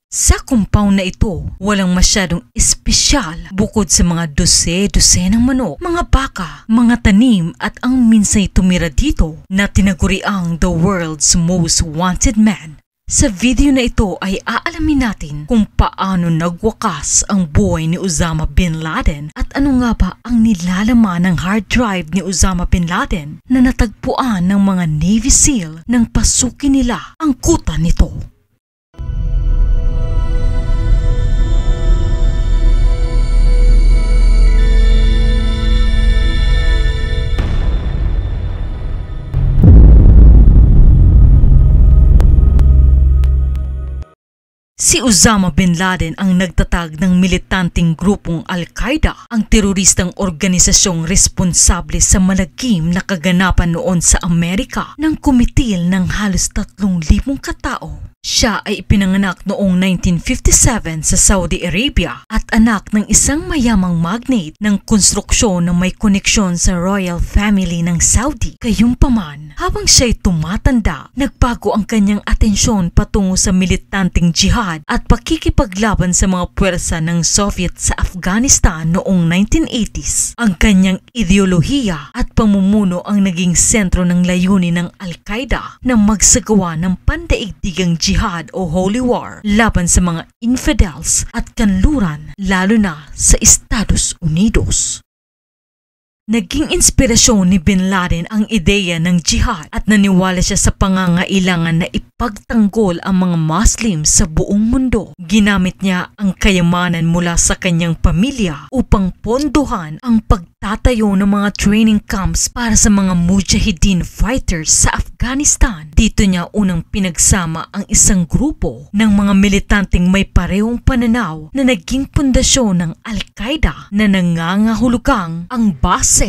Sa compound na ito, walang masyadong espesyal bukod sa mga dose-dosenang manok, mga baka, mga tanim at ang minsay tumira dito na tinaguriang the world's most wanted man. Sa video na ito ay aalamin natin kung paano nagwakas ang buhay ni Osama Bin Laden at ano nga ba ang nilalaman ng hard drive ni Osama Bin Laden na natagpuan ng mga Navy SEAL nang pasukin nila ang kuta nito. Si Osama Bin Laden ang nagtatag ng militanteng grupong Al-Qaeda, ang teroristang organisasyong responsable sa malagim na kaganapan noon sa Amerika ng kumitil ng halos 3,000 katao. Siya ay ipinanganak noong 1957 sa Saudi Arabia at anak ng isang mayamang magnate ng konstruksyon na may koneksyon sa royal family ng Saudi. Gayunpaman, habang siya'y tumatanda, nagbago ang kanyang atensyon patungo sa militanteng jihad at pakikipaglaban sa mga puwersa ng Soviet sa Afghanistan noong 1980s. Ang kanyang ideolohiya at pamumuno ang naging sentro ng layunin ng Al-Qaeda na magsagawa ng pandaigdigang jihad o holy war laban sa mga infidels at kanluran, lalo na sa Estados Unidos. Naging inspirasyon ni Bin Laden ang ideya ng jihad at naniwala siya sa pangangailangan na ipagtanggol ang mga Muslim sa buong mundo. Ginamit niya ang kayamanan mula sa kanyang pamilya upang pondohan ang pagtatayo ng mga training camps para sa mga mujahideen fighters sa Afghanistan. Dito niya unang pinagsama ang isang grupo ng mga militanteng may parehong pananaw na naging pundasyon ng Al-Qaeda na nangangahulugang ang base.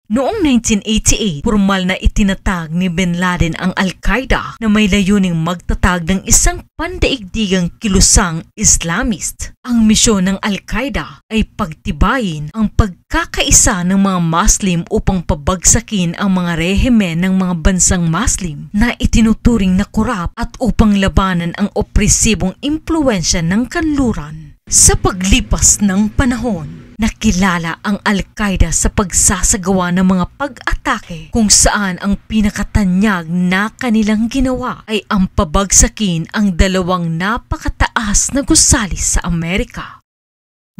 Noong 1988, formal na itinatag ni Bin Laden ang Al-Qaeda na may layuning magtatag ng isang pandaigdigang kilusang Islamist. Ang misyon ng Al-Qaeda ay pagtibayin ang pagkakaisa ng mga Muslim upang pabagsakin ang mga rehimen ng mga bansang Muslim na itinuturing na korap at upang labanan ang opresibong impluensya ng kanluran. Sa paglipas ng panahon, nakilala ang Al-Qaeda sa pagsasagawa ng mga pag-atake kung saan ang pinakatanyag na kanilang ginawa ay ang pabagsakin ang dalawang napakataas na gusali sa Amerika.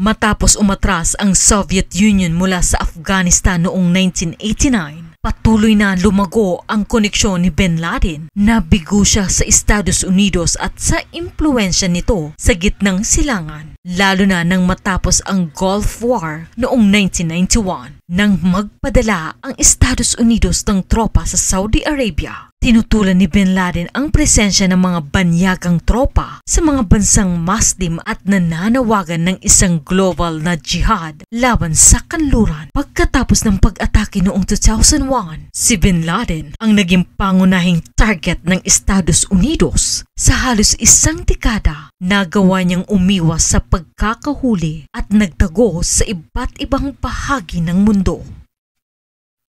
Matapos umatras ang Soviet Union mula sa Afghanistan noong 1989, patuloy na lumago ang koneksyon ni Bin Laden. Nabigo siya sa Estados Unidos at sa impluensya nito sa gitnang silangan, lalo na nang matapos ang Gulf War noong 1991. Nang magpadala ang Estados Unidos ng tropa sa Saudi Arabia, tinutulan ni Bin Laden ang presensya ng mga banyagang tropa sa mga bansang Muslim at nananawagan ng isang global na jihad laban sa kanluran. Pagkatapos ng pag-atake noong 2001, si Bin Laden ang naging pangunahing target ng Estados Unidos. Sa halos isang dekada, nagawa niyang umiwas sa pagkakahuli at nagtago sa iba't ibang bahagi ng mundo.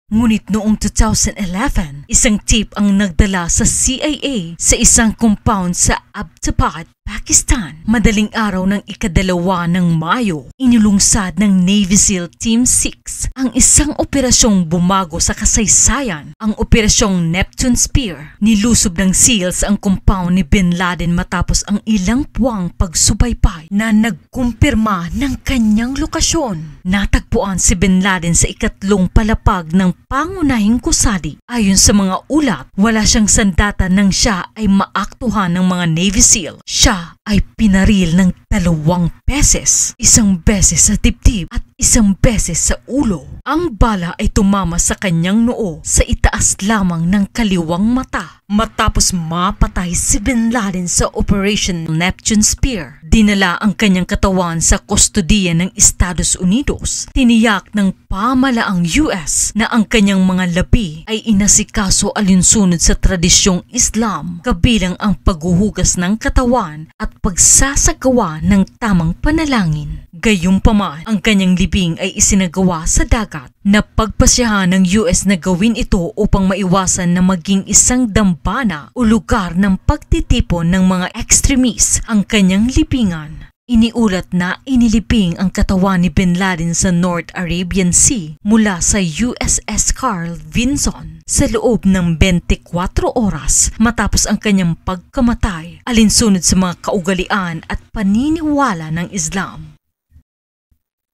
Ngunit noong 2011, isang tip ang nagdala sa CIA sa isang compound sa Abbottabad, Pakistan. Madaling araw ng ika-2 ng Mayo, inilungsad ng Navy SEAL Team 6 ang isang operasyong bumago sa kasaysayan, ang Operasyong Neptune Spear. Nilusob ng SEALs ang compound ni Bin Laden matapos ang ilang buwang pagsubaybay na nagkumpirma ng kanyang lokasyon. Natagpuan si Bin Laden sa ikatlong palapag ng pangunahing gusali. Ayon sa mga ulat, wala siyang sandata nang siya ay maaktuhan ng mga Navy SEAL. Siya ay pinaril ng 2 beses, isang beses sa dibdib at isang beses sa ulo. Ang bala ay tumama sa kanyang noo sa itaas lamang ng kaliwang mata. Matapos mapatay si Bin Laden sa Operation Neptune Spear, Dinala ang kanyang katawan sa kustodiya ng Estados Unidos. Tiniyak ng pamalaang US na ang kanyang mga labi ay inasikaso alinsunod sa tradisyong Islam, kabilang ang paghuhugas ng katawan at pagsasagawa ng tamang panalangin. Gayunpaman, ang kanyang libing ay isinagawa sa dagat. Napagpasyahan ng US na gawin ito upang maiwasan na maging isang dambana o lugar ng pagtitipon ng mga extremists ang kanyang libingan. Iniulat na inilibing ang katawan ni Bin Laden sa North Arabian Sea mula sa USS Carl Vinson sa loob ng 24 oras matapos ang kanyang pagkamatay alinsunod sa mga kaugalian at paniniwala ng Islam.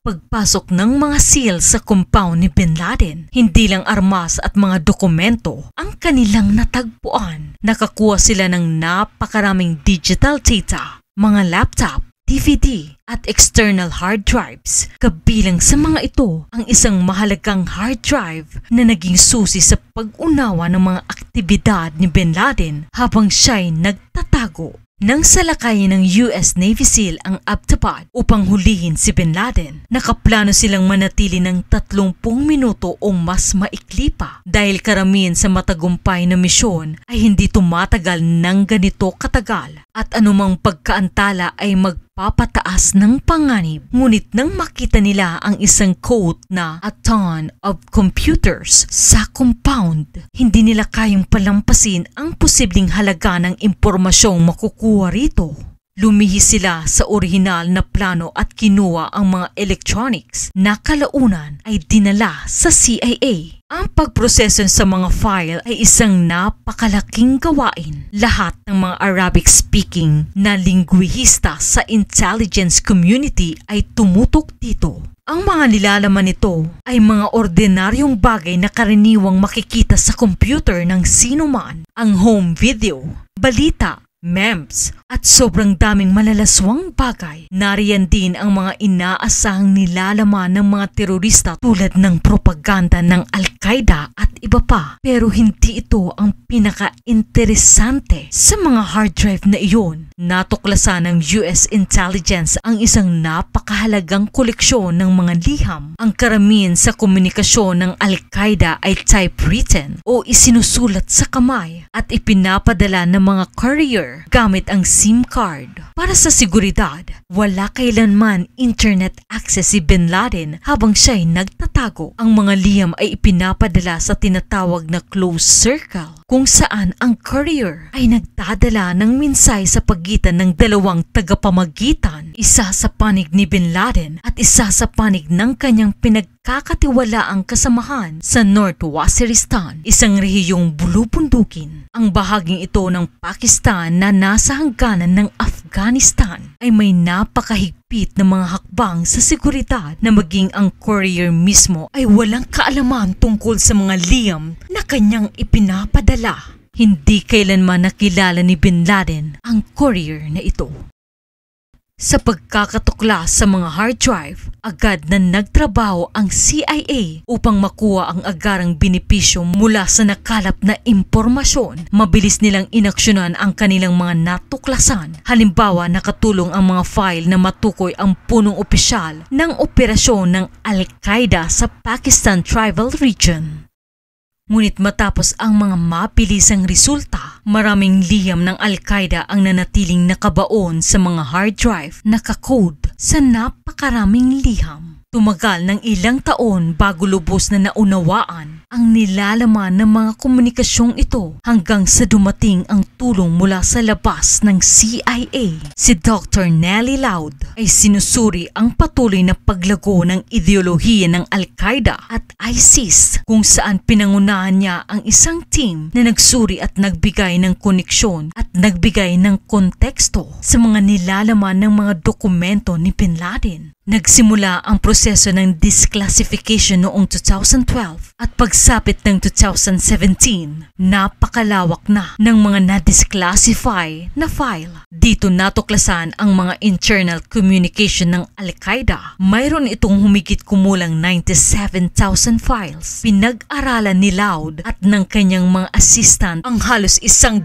Pagpasok ng mga SEAL sa compound ni Bin Laden, hindi lang armas at mga dokumento ang kanilang natagpuan. Nakakuha sila ng napakaraming digital data, mga laptop, DVD at external hard drives. Kabilang sa mga ito ang isang mahalagang hard drive na naging susi sa pag-unawa ng mga aktibidad ni Bin Laden habang siya'y nagtatago. Nang salakayin ng US Navy SEAL ang Abbottabad upang hulihin si Bin Laden, nakaplano silang manatili ng 30 minuto o mas maikli pa dahil karamihan sa matagumpay na misyon ay hindi tumatagal ng ganito katagal at anumang pagkaantala ay magpapataas ng panganib. Ngunit nang makita nila ang isang quote na "a ton of computers" sa compound, hindi nila kayang palampasin ang posibleng halaga ng impormasyong makukuha rito. Lumihis sila sa orihinal na plano at kinuha ang mga electronics na kalaunan ay dinala sa CIA. Ang pagproseso sa mga file ay isang napakalaking gawain. Lahat ng mga Arabic-speaking na lingwihista sa intelligence community ay tumutok dito. Ang mga nilalaman nito ay mga ordinaryong bagay na karaniwang makikita sa computer ng sinuman. Ang home video, balita, memes at sobrang daming malalaswang bagay. Nariyan din ang mga inaasahang nilalaman ng mga terorista tulad ng propaganda ng Al-Qaeda at iba pa. Pero hindi ito ang pinaka-interesante sa mga hard drive na iyon. Natuklasan ng US intelligence ang isang napakahalagang koleksyon ng mga liham. Ang karamihan sa komunikasyon ng Al-Qaeda ay typewritten o isinusulat sa kamay at ipinapadala ng mga courier gamit ang SIM card. Para sa seguridad, wala kailanman internet access si Bin Laden habang siya'y nagtatago. Ang mga liham ay ipinapadala sa tinatawag na closed circle, kung saan ang courier ay nagdadala ng mensahe sa pagitan ng dalawang tagapamagitan, isa sa panig ni Bin Laden at isa sa panig ng kanyang pinagkakatiwalaang kasamahan sa North Waziristan, isang rehiyong bulubundukin. Ang bahaging ito ng Pakistan na nasa hangganan ng Afghanistan ay may napakahigpit na mga hakbang sa seguridad na maging ang courier mismo ay walang kaalaman tungkol sa mga liham na kanyang ipinapadala. Hindi kailanman nakilala ni Bin Laden ang courier na ito. Sa pagkakatuklas sa mga hard drive, agad na nagtrabaho ang CIA upang makuha ang agarang benepisyo mula sa nakalap na impormasyon. Mabilis nilang inaksyonan ang kanilang mga natuklasan. Halimbawa, nakatulong ang mga file na matukoy ang punong opisyal ng operasyon ng Al-Qaeda sa Pakistan Tribal Region. Ngunit matapos ang mga mabilisang resulta, maraming liham ng Al-Qaeda ang nanatiling nakabaon sa mga hard drive na kakode sa napakaraming liham. Tumagal ng ilang taon bago lubos na naunawaan ang nilalaman ng mga komunikasyong ito hanggang sa dumating ang tulong mula sa labas ng CIA. Si Dr. Nellie Loud ay sinusuri ang patuloy na paglago ng ideolohiya ng Al-Qaeda at ISIS, kung saan pinangunahan niya ang isang team na nagsuri at nagbigay ng koneksyon at nagbigay ng konteksto sa mga nilalaman ng mga dokumento ni Bin Laden. Nagsimula ang proseso ng disclassification noong 2012 at pagsapit ng 2017, napakalawak na ng mga na-disclassify na file. Dito natuklasan ang mga internal communication ng Al-Qaeda. Mayroon itong humigit kumulang 97,000 files. Pinag-aralan ni Loud at ng kanyang mga assistant ang halos 100,000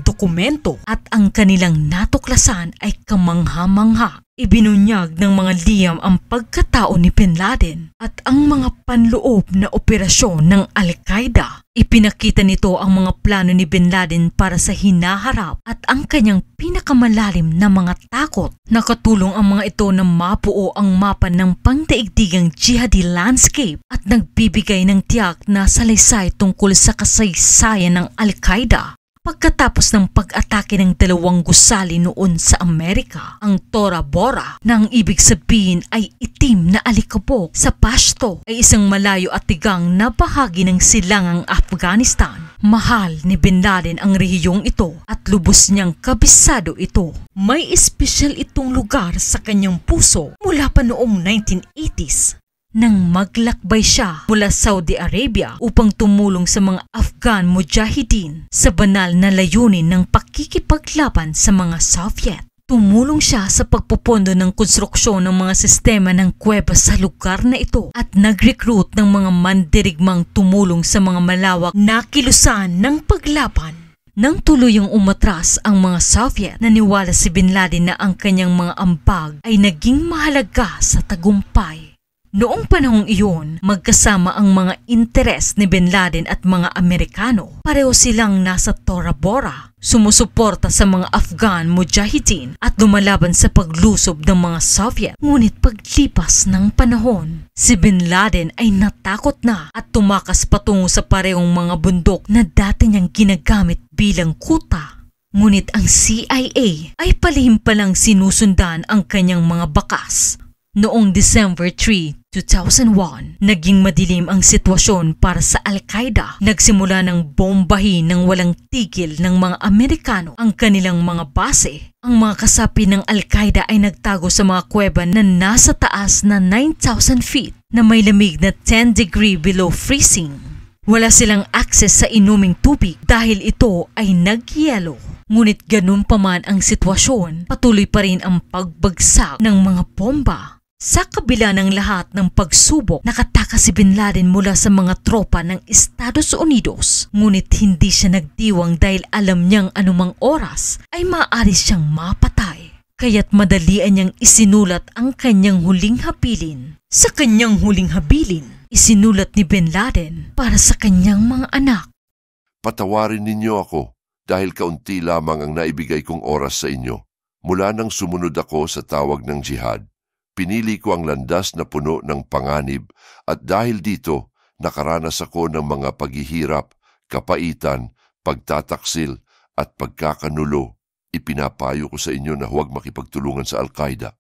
dokumento at ang kanilang natuklasan ay kamangha-mangha. Ibinunyag ng mga liham ang pagkatao ni Bin Laden at ang mga panloob na operasyon ng Al-Qaeda. Ipinakita nito ang mga plano ni Bin Laden para sa hinaharap at ang kanyang pinakamalalim na mga takot. Nakatulong ang mga ito na mapuo ang mapa ng pangdaigdigang jihadi landscape at nagbibigay ng tiyak na salaysay tungkol sa kasaysayan ng Al-Qaeda. Pagkatapos ng pag-atake ng 2 gusali noon sa Amerika, ang Tora Bora na ang ibig sabihin ay itim na alikabok sa Pashto ay isang malayo at tigang na bahagi ng silangang Afghanistan. Mahal ni Bin Laden ang rehiyong ito at lubos niyang kabisado ito. May espesyal itong lugar sa kanyang puso mula pa noong 1980s. Nang maglakbay siya mula Saudi Arabia upang tumulong sa mga Afghan Mujahideen sa banal na layunin ng pakikipaglaban sa mga Soviet. Tumulong siya sa pagpupondo ng konstruksyon ng mga sistema ng kuweba sa lugar na ito at nag-recruit ng mga mandirigmang tumulong sa mga malawak na kilusan ng paglaban. Nang tuluyang umatras ang mga Soviet, naniwala si Bin Laden na ang kanyang mga ambag ay naging mahalaga sa tagumpay. Noong panahong iyon, magkasama ang mga interes ni Bin Laden at mga Amerikano. Pareho silang nasa Tora Bora, sumusuporta sa mga Afghan Mujahideen at lumalaban sa paglusob ng mga Soviet. Ngunit paglipas ng panahon, si Bin Laden ay natakot na at tumakas patungo sa parehong mga bundok na dati niyang ginagamit bilang kuta. Ngunit ang CIA ay palihim palang sinusundan ang kanyang mga bakas. Noong December 3, 2001, naging madilim ang sitwasyon para sa Al-Qaeda. Nagsimula ng bombahin ng walang tigil ng mga Amerikano ang kanilang mga base. Ang mga kasapi ng Al-Qaeda ay nagtago sa mga kuweba na nasa taas na 9,000 feet na may lamig na 10 degree below freezing. Wala silang access sa inuming tubig dahil ito ay nagyelo. Ngunit ganun pa man ang sitwasyon, patuloy pa rin ang pagbagsak ng mga bomba. Sa kabila ng lahat ng pagsubok, nakatakas si Bin Laden mula sa mga tropa ng Estados Unidos. Ngunit hindi siya nagdiwang dahil alam niyang anumang oras ay maaari siyang mapatay. Kaya't madalian niyang isinulat ang kanyang huling habilin. Sa kanyang huling habilin, isinulat ni Bin Laden para sa kanyang mga anak. Patawarin ninyo ako dahil kaunti lamang ang naibigay kong oras sa inyo. Mula nang sumunod ako sa tawag ng jihad, pinili ko ang landas na puno ng panganib at dahil dito, nakaranas ako ng mga paghihirap, kapaitan, pagtataksil at pagkakanulo. Ipinapayo ko sa inyo na huwag makipagtulungan sa Al-Qaeda.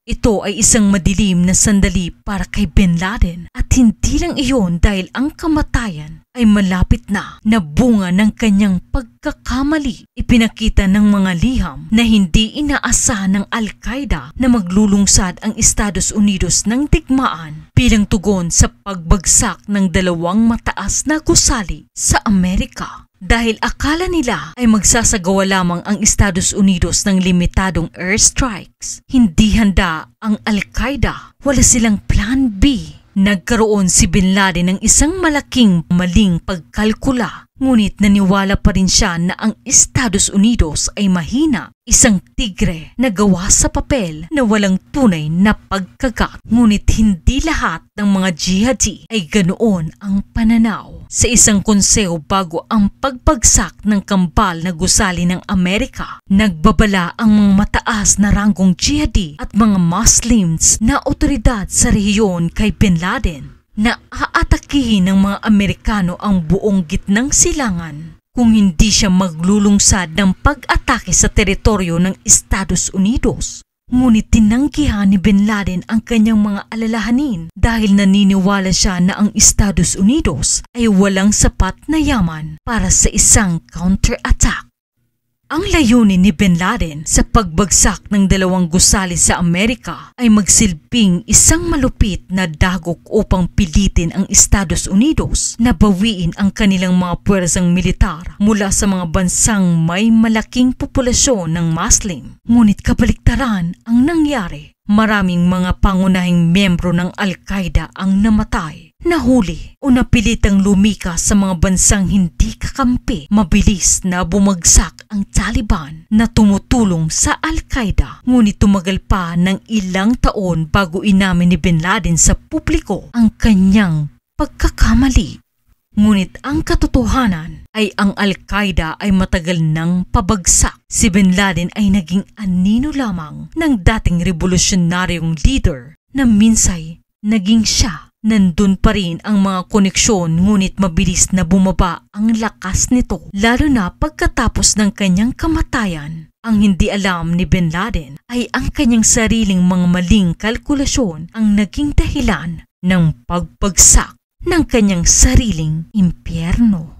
Ito ay isang madilim na sandali para kay Bin Laden at hindi lang iyon dahil ang kamatayan ay malapit na bunga ng kanyang pagkakamali. Ipinakita ng mga liham na hindi inaasahan ng Al-Qaeda na maglulungsad ang Estados Unidos ng digmaan bilang tugon sa pagbagsak ng 2 mataas na gusali sa Amerika. Dahil akala nila ay magsasagawa lamang ang Estados Unidos ng limitadong airstrikes. Hindi handa ang Al-Qaeda. Wala silang plan B. Nagkaroon si Bin Laden ng isang malaking maling pagkalkula. Ngunit naniwala pa rin siya na ang Estados Unidos ay mahina, isang tigre na gawa sa papel na walang tunay na pagkagat. Ngunit hindi lahat ng mga jihadi ay ganoon ang pananaw. Sa isang konseho bago ang pagbagsak ng kambal na gusali ng Amerika, nagbabala ang mga mataas na ranggong jihadi at mga Muslims na otoridad sa rehiyon kay Bin Laden na aatakihin ng mga Amerikano ang buong gitnang silangan kung hindi siya maglulungsad ng pag-atake sa teritoryo ng Estados Unidos. Ngunit tinanggihan ni Bin Laden ang kanyang mga alalahanin dahil naniniwala siya na ang Estados Unidos ay walang sapat na yaman para sa isang counter-attack. Ang layunin ni Bin Laden sa pagbagsak ng 2 gusali sa Amerika ay magsilbing isang malupit na dagok upang pilitin ang Estados Unidos na bawiin ang kanilang mga puwersang militar mula sa mga bansang may malaking populasyon ng Muslim. Ngunit kabaliktaran ang nangyari. Maraming mga pangunahing miyembro ng Al-Qaeda ang namatay, nahuli o napilitang lumikas sa mga bansang hindi kakampi. Mabilis na bumagsak ang Taliban na tumutulong sa Al-Qaeda. Ngunit tumagal pa ng ilang taon bago inamin ni Bin Laden sa publiko ang kanyang pagkakamali. Ngunit ang katotohanan ay ang Al-Qaeda ay matagal nang pabagsak. Si Bin Laden ay naging anino lamang ng dating revolusyonaryong leader na minsay naging siya. Nandun pa rin ang mga koneksyon ngunit mabilis na bumaba ang lakas nito lalo na pagkatapos ng kanyang kamatayan. Ang hindi alam ni Bin Laden ay ang kanyang sariling mga maling kalkulasyon ang naging dahilan ng pagbagsak ng kanyang sariling impyerno.